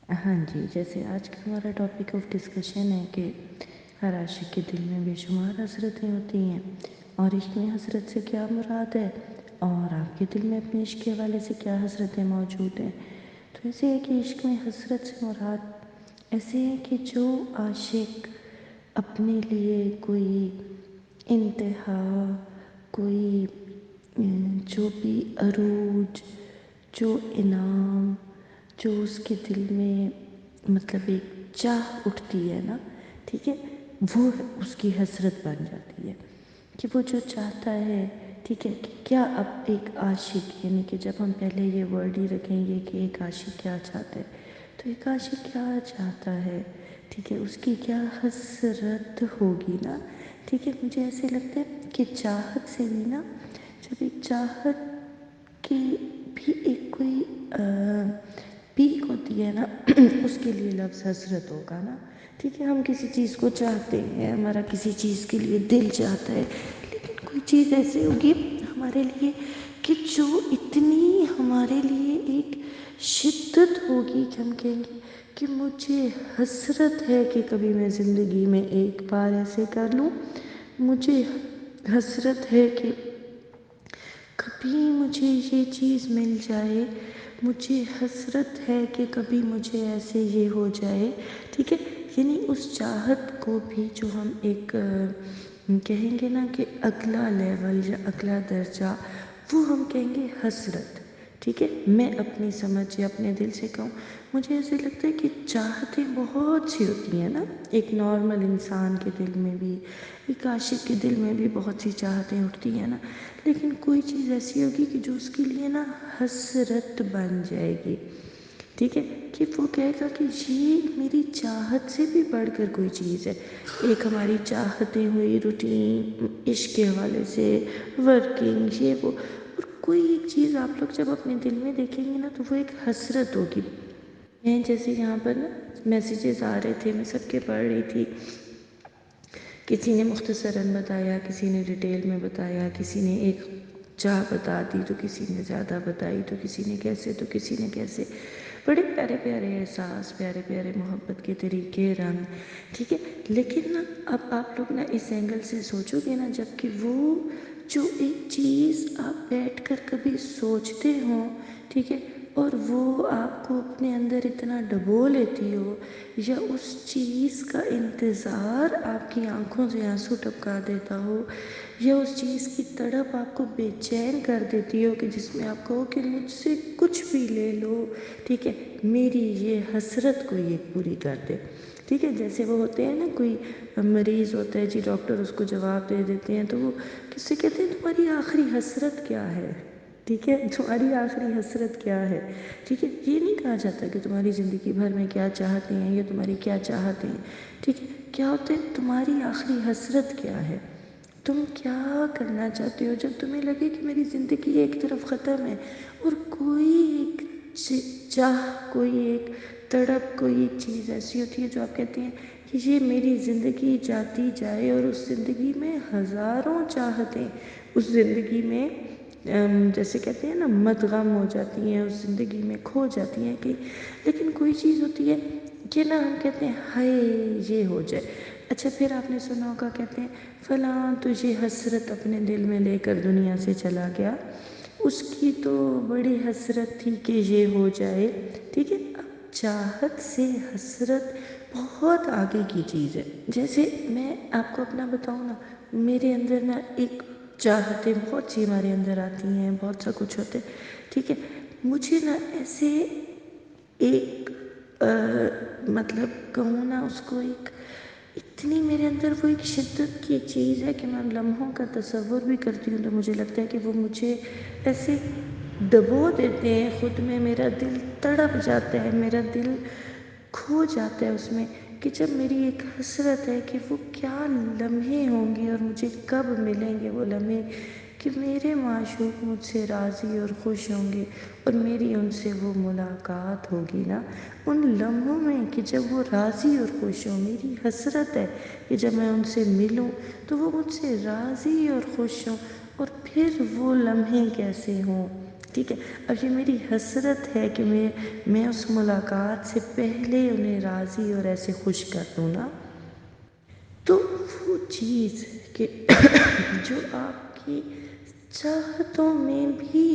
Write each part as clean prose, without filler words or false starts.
ہاں جی، جیسے آج کا ہمارا ٹاپک آف ڈسکشن ہے کہ ہر عاشق کے دل میں بے شمار حسرتیں ہوتی ہیں، اور عشق میں حسرت سے کیا مراد ہے، اور آپ کے دل میں اپنے عشق کے حوالے سے کیا حسرتیں موجود ہیں۔ تو ایسے ہے کہ عشق میں حسرت سے مراد ایسے ہے کہ جو عاشق اپنے لیے کوئی انتہا، کوئی جو بھی عروج، جو انعام، جو اس کے دل میں مطلب ایک چاہ اٹھتی ہے نا، ٹھیک ہے، وہ اس کی حسرت بن جاتی ہے کہ وہ جو چاہتا ہے، ٹھیک ہے، کہ کیا اب ایک عاشق، یعنی کہ جب ہم پہلے یہ ورڈ ہی رکھیں گے کہ ایک عاشق کیا چاہتا ہے، تو ایک عاشق کیا چاہتا ہے، ٹھیک ہے، اس کی کیا حسرت ہوگی نا، ٹھیک ہے۔ مجھے ایسے لگتا ہے کہ چاہت سے بھی نا، جب ایک چاہت کی بھی ایک کوئی پیک ہوتی ہے نا، اس کے لیے لفظ حسرت ہوگا نا، ٹھیک ہے۔ ہم کسی چیز کو چاہتے ہیں، ہمارا کسی چیز کے لیے دل چاہتا ہے، لیکن کوئی چیز ایسی ہوگی ہمارے لیے کہ جو اتنی ہمارے لیے ایک شدت ہوگی کہ ہم کہیں گے کہ مجھے حسرت ہے کہ کبھی میں زندگی میں ایک بار ایسے کر لوں، مجھے حسرت ہے کہ کبھی مجھے یہ چیز مل جائے، مجھے حسرت ہے کہ کبھی مجھے ایسے یہ ہو جائے، ٹھیک ہے۔ یعنی اس چاہت کو بھی جو ہم ایک کہیں گے نا کہ اگلا لیول یا اگلا درجہ، وہ ہم کہیں گے حسرت، ٹھیک ہے۔ میں اپنی سمجھ یا اپنے دل سے کہوں، مجھے ایسے لگتا ہے کہ چاہتیں بہت سی ہوتی ہیں نا، ایک نارمل انسان کے دل میں بھی، ایک عاشق کے دل میں بھی بہت سی چاہتیں اٹھتی ہیں نا، لیکن کوئی چیز ایسی ہوگی کہ جو اس کے لیے نا حسرت بن جائے گی، ٹھیک ہے، کہ وہ کہے گا کہ یہ میری چاہت سے بھی بڑھ کر کوئی چیز ہے۔ ایک ہماری چاہتیں ہوئی روٹین، عشق کے حوالے سے، ورکنگ، یہ وہ، اور کوئی ایک چیز آپ لوگ جب اپنے دل میں دیکھیں گے نا تو وہ ایک حسرت ہوگی۔ میں جیسے یہاں پر نا میسیجز آ رہے تھے، میں سب کے پڑھ رہی تھی، کسی نے مختصراً بتایا، کسی نے ڈیٹیل میں بتایا، کسی نے ایک چاہ بتا دی تو کسی نے زیادہ بتائی، تو کسی نے کیسے تو کسی نے کیسے، بڑے پیارے پیارے احساس، پیارے پیارے محبت کے طریقے، رنگ، ٹھیک ہے۔ لیکن نا اب آپ لوگ نا اس اینگل سے سوچو گے نا، جب کہ وہ جو ایک چیز آپ بیٹھ کر کبھی سوچتے ہوں، ٹھیک ہے، اور وہ آپ کو اپنے اندر اتنا ڈبو لیتی ہو، یا اس چیز کا انتظار آپ کی آنکھوں سے آنسو ٹپکا دیتا ہو، یا اس چیز کی تڑپ آپ کو بے چین کر دیتی ہو کہ جس میں آپ کہو کہ مجھ سے کچھ بھی لے لو، ٹھیک ہے، میری یہ حسرت کو یہ پوری کر دے، ٹھیک ہے۔ جیسے وہ ہوتے ہیں نا، کوئی مریض ہوتا ہے جی، ڈاکٹر اس کو جواب دے دیتے ہیں تو وہ کس سے کہتے ہیں تمہاری آخری حسرت کیا ہے، ٹھیک ہے، تمہاری آخری حسرت کیا ہے، ٹھیک ہے۔ یہ نہیں کہا جاتا کہ تمہاری زندگی بھر میں کیا چاہتے ہیں یا تمہاری کیا چاہتے ہیں، ٹھیک ہے۔ کیا ہوتا ہے تمہاری آخری حسرت کیا ہے، تم کیا کرنا چاہتے ہو جب تمہیں لگے کہ میری زندگی ایک طرف ختم ہے، اور کوئی ایک چاہ، کوئی ایک تڑپ، کوئی ایک چیز ایسی ہوتی ہے جو آپ کہتے ہیں کہ یہ میری زندگی جاتی جائے، اور اس زندگی میں ہزاروں چاہتیں اس زندگی میں جیسے کہتے ہیں نا مدغم ہو جاتی ہیں، اس زندگی میں کھو جاتی ہیں کہ، لیکن کوئی چیز ہوتی ہے کہ نا ہم کہتے ہیں ہائے یہ ہو جائے۔ اچھا، پھر آپ نے سنا ہوگا کہتے ہیں فلاں تو یہ حسرت اپنے دل میں لے کر دنیا سے چلا گیا، اس کی تو بڑی حسرت تھی کہ یہ ہو جائے، ٹھیک ہے۔ اب چاہت سے حسرت بہت آگے کی چیز ہے۔ جیسے میں آپ کو اپنا بتاؤں نا، میرے اندر نا ایک چاہتیں بہت سی ہمارے اندر آتی ہیں، بہت سا کچھ ہوتے، ٹھیک ہے۔ مجھے نا ایسے ایک مطلب کہوں نا اس کو، ایک اتنی میرے اندر وہ ایک شدت کی چیز ہے کہ میں لمحوں کا تصور بھی کرتی ہوں تو مجھے لگتا ہے کہ وہ مجھے ایسے ڈبو دیتے ہیں خود میں، میرا دل تڑپ جاتا ہے، میرا دل کھو جاتا ہے اس میں، کہ جب میری ایک حسرت ہے کہ وہ کیا لمحے ہوں گے اور مجھے کب ملیں گے وہ لمحے کہ میرے معشوق مجھ سے راضی اور خوش ہوں گے، اور میری ان سے وہ ملاقات ہوگی نا ان لمحوں میں کہ جب وہ راضی اور خوش ہوں۔ میری حسرت ہے کہ جب میں ان سے ملوں تو وہ مجھ سے راضی اور خوش ہوں، اور پھر وہ لمحے کیسے ہوں، ٹھیک ہے، اب یہ میری حسرت ہے کہ میں اس ملاقات سے پہلے انہیں راضی اور ایسے خوش کر دوں نا، تو وہ چیز کہ جو آپ کی چاہتوں میں بھی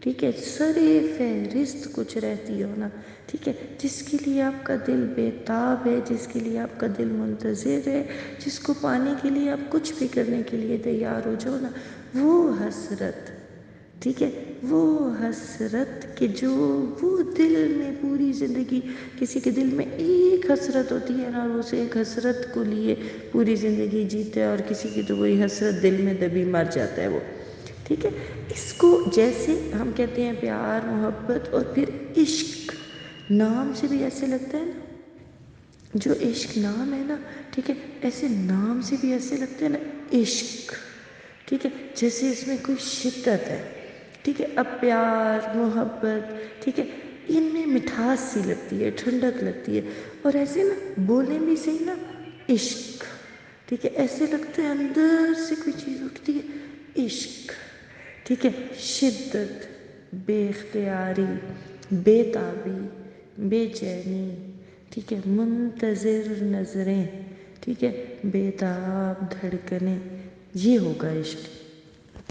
ٹھیک ہے سرِ فہرست کچھ رہتی ہو نا، ٹھیک ہے، جس کے لیے آپ کا دل بےتاب ہے، جس کے لیے آپ کا دل منتظر ہے، جس کو پانے کے لیے آپ کچھ بھی کرنے کے لیے تیار ہو جاؤ نا، وہ حسرت، ٹھیک ہے، وہ حسرت کہ جو وہ دل میں پوری زندگی، کسی کے دل میں ایک حسرت ہوتی ہے نا، اور اسے ایک حسرت کو لیے پوری زندگی جیتے ہے، اور کسی کی تو وہی حسرت دل میں دبی مر جاتا ہے وہ، ٹھیک ہے، اس کو جیسے ہم کہتے ہیں پیار، محبت اور پھر عشق، نام سے بھی ایسے لگتا ہے نا، جو عشق نام ہے نا، ٹھیک ہے، ایسے نام سے بھی ایسے لگتا ہے نا عشق، ٹھیک ہے، جیسے اس میں کوئی شدت ہے، ٹھیک ہے، اب پیار، محبت، ٹھیک ہے، ان میں مٹھاس سی لگتی ہے، ٹھنڈک لگتی ہے، اور ایسے نا بولیں بھی صحیح نا عشق، ٹھیک ہے، ایسے لگتا ہے اندر سے کوئی چیز اٹھتی ہے عشق، ٹھیک ہے، شدت، بے اختیاری، بے تابی، بے چینی، ٹھیک ہے، منتظر نظریں، ٹھیک ہے، بے تاب دھڑکنیں، یہ ہوگا عشق۔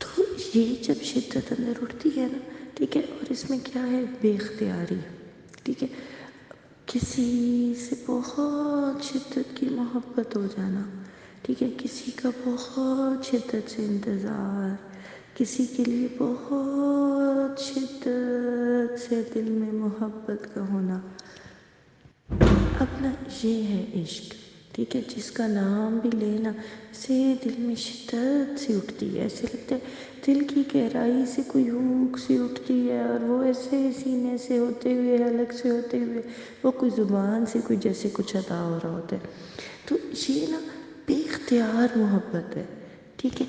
تو یہ جب شدت اندر اٹھتی ہے نا، ٹھیک ہے، اور اس میں کیا ہے بے اختیاری، ٹھیک ہے، کسی سے بہت شدت کی محبت ہو جانا، ٹھیک ہے، کسی کا بہت شدت سے انتظار، کسی کے لیے بہت شدت سے دل میں محبت کا ہونا، اپنا یہ ہے عشق، ٹھیک ہے، جس کا نام بھی لینا سے دل میں شدت سی اٹھتی ہے، ایسے لگتا ہے دل کی گہرائی سے کوئی ہوک سی اٹھتی ہے، اور وہ ایسے سینے سے ہوتے ہوئے، حلق سے ہوتے ہوئے، وہ کوئی زبان سے کوئی جیسے کچھ ادا ہو رہا ہوتا ہے، تو یہ نا بے اختیار محبت ہے، ٹھیک ہے،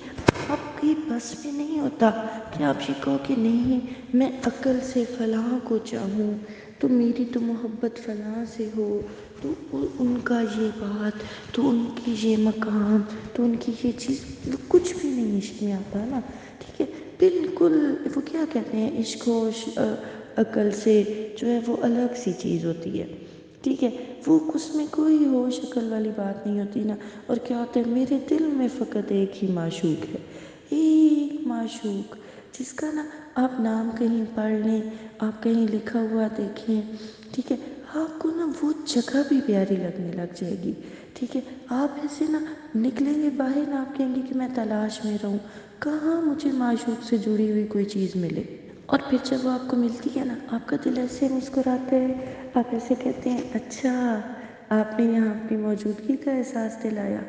آپ کی بس میں نہیں ہوتا کہ آپ یہ کہو کہ نہیں میں عقل سے فلاں کو چاہوں، تو میری تو محبت فلاں سے ہو، تو ان کا یہ بات، تو ان کی یہ مقام، تو ان کی یہ چیز، کچھ بھی نہیں عشق میں آتا نا، ٹھیک ہے، بالکل وہ کیا کہتے ہیں عشق و عقل سے جو ہے وہ الگ سی چیز ہوتی ہے، ٹھیک ہے، وہ اس میں کوئی ہوش عقل والی بات نہیں ہوتی نا، اور کیا ہوتا ہے میرے دل میں فقط ایک ہی معشوق ہے، ایک معشوق، جس کا نا آپ نام کہیں پڑھ لیں، آپ کہیں لکھا ہوا دیکھیں، ٹھیک ہے، آپ کو نا وہ جگہ بھی پیاری لگنے لگ جائے گی، ٹھیک ہے، آپ ایسے نا نکلیں گے باہر نا، آپ کہیں گے کہ میں تلاش میں رہوں، کہاں مجھے معشوق سے جڑی ہوئی کوئی چیز ملے، اور پھر جب وہ آپ کو ملتی ہے نا، آپ کا دل ایسے مسکراتا ہے، آپ ایسے کہتے ہیں اچھا آپ نے یہاں اپنی موجودگی کا احساس دلایا،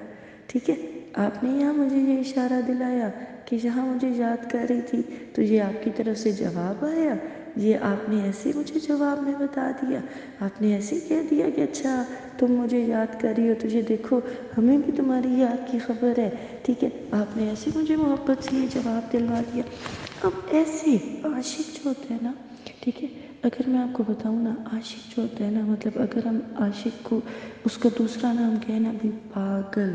ٹھیک ہے، آپ نے یہاں مجھے یہ اشارہ دلایا کہ جہاں مجھے یاد کر رہی تھی تو یہ آپ کی طرف سے جواب آیا، یہ آپ نے ایسے مجھے جواب میں بتا دیا، آپ نے ایسے کہہ دیا کہ اچھا تم مجھے یاد کر رہی ہو، تجھے دیکھو ہمیں بھی تمہاری یاد کی خبر ہے، ٹھیک ہے، آپ نے ایسے مجھے محبت سے یہ جواب دلوا دیا۔ اب ایسے عاشق جو ہوتا ہے نا، ٹھیک ہے، اگر میں آپ کو بتاؤں نا عاشق جو ہوتا ہے نا، مطلب اگر ہم عاشق کو اس کا دوسرا نام کہیں نا بھی پاگل،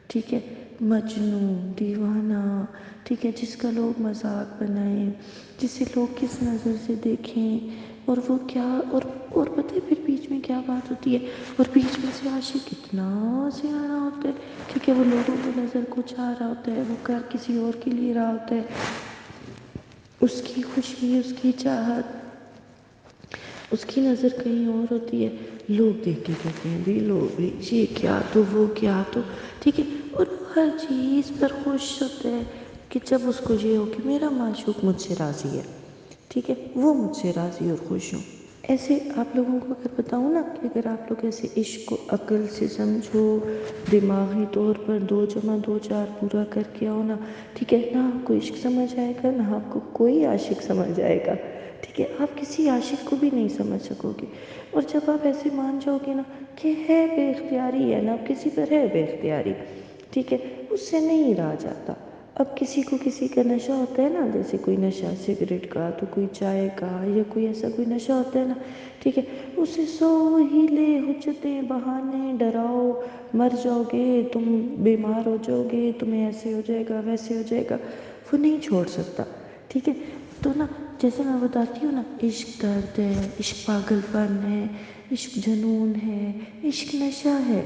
ٹھیک ہے، مجنون، دیوانہ، ٹھیک ہے، جس کا لوگ مذاق بنائیں، جسے لوگ کس نظر سے دیکھیں، اور وہ کیا، اور پتہ ہے پھر بیچ میں کیا بات ہوتی ہے، اور بیچ میں سے عاشق اتنا سیانا ہوتا ہے، ٹھیک ہے، وہ لوگوں کی نظر کو چاہ رہا ہوتا ہے، وہ کر کسی اور کے لیے رہا ہوتا ہے، اس کی خوشی، اس کی چاہت، اس کی نظر کہیں اور ہوتی ہے، لوگ دیکھ کے کہتے ہیں بھی لوگ بھی یہ کیا تو وہ کیا تو، ٹھیک ہے، اور وہ ہر چیز پر خوش ہوتا ہے کہ جب اس کو یہ ہو کہ میرا معشوق مجھ سے راضی ہے، ٹھیک ہے، وہ مجھ سے راضی اور خوش ہوں۔ ایسے آپ لوگوں کو اگر بتاؤں نا کہ اگر آپ لوگ ایسے عشق کو عقل سے سمجھو، دماغی طور پر 2 + 2 = 4 پورا کر کے آؤ نا، ٹھیک ہے، نہ آپ کو عشق سمجھ آئے گا، نہ آپ کو کوئی عاشق سمجھ آئے گا، ٹھیک ہے، آپ کسی عاشق کو بھی نہیں سمجھ سکو گے، اور جب آپ ایسے مان جاؤ گے نا کہ ہے بے اختیاری ہے نا، اب کسی پر ہے بے اختیاری، ٹھیک ہے، اس سے نہیں رہا جاتا، اب کسی کو کسی کا نشہ ہوتا ہے نا، جیسے کوئی نشہ سگریٹ کا، تو کوئی چائے کا، یا کوئی ایسا کوئی نشہ ہوتا ہے نا، ٹھیک ہے، اسے 100 ہیلے، حجتیں، بہانے، ڈراؤ، مر جاؤ گے تم، بیمار ہو جاؤ گے، تمہیں ایسے ہو جائے گا، ویسے ہو جائے گا، وہ نہیں چھوڑ سکتا، ٹھیک ہے، تو نا جیسے میں بتاتی ہوں نا، عشق درد ہے، عشق پاگل پن ہے، عشق جنون ہے، عشق نشہ ہے،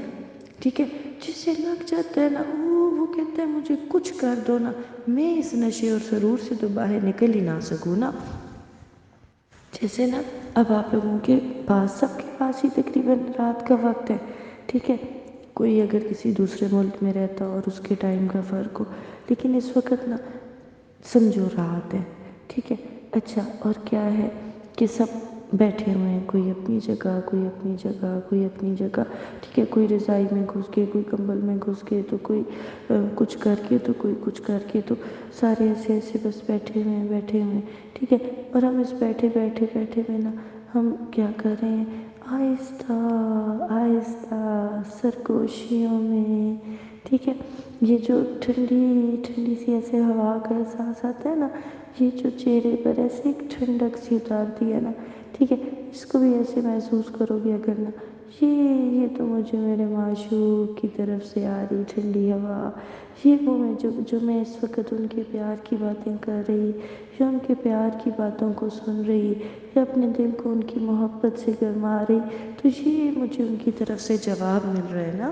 ٹھیک ہے؟ جسے لگ جاتا ہے نا، وہ کہتا ہے مجھے کچھ کر دو نا، میں اس نشے اور سرور سے تو باہر نکل ہی نہ سکوں نا۔ جیسے نا اب آپ لوگوں کے پاس، سب کے پاس ہی تقریباً رات کا وقت ہے، ٹھیک ہے؟ کوئی اگر کسی دوسرے ملک میں رہتا اور اس کے ٹائم کا فرق ہو، لیکن اس وقت نا سمجھو رات ہے، ٹھیک ہے؟ اچھا، اور کیا ہے کہ سب بیٹھے ہوئے ہیں، کوئی اپنی جگہ، کوئی اپنی جگہ، کوئی اپنی جگہ، ٹھیک ہے؟ کوئی رضائی میں گھس کے، کوئی کمبل میں گھس کے، تو کوئی کچھ کر کے، تو کوئی کچھ کر کے، تو سارے ایسے ایسے بس بیٹھے ہوئے ہیں، ٹھیک ہے؟ اور ہم اس بیٹھے میں نا ہم کیا کر رہے ہیں، آہستہ آہستہ سرگوشیوں میں، ٹھیک ہے؟ یہ جو ٹھنڈی ٹھنڈی سی ایسے ہوا کا احساس آتا ہے نا، یہ جو چہرے پر ایسے ایک ٹھنڈک سی اتارتی ہے نا، ٹھیک ہے؟ اس کو بھی ایسے محسوس کرو گے اگر نا، یہ تو مجھے میرے معشوق کی طرف سے آ رہی ٹھنڈی ہوا، یہ وہ میں جو میں اس وقت ان کے پیار کی باتیں کر رہی، یا ان کے پیار کی باتوں کو سن رہی، یا اپنے دل کو ان کی محبت سے گرما رہی، تو یہ مجھے ان کی طرف سے جواب مل رہا ہے نا۔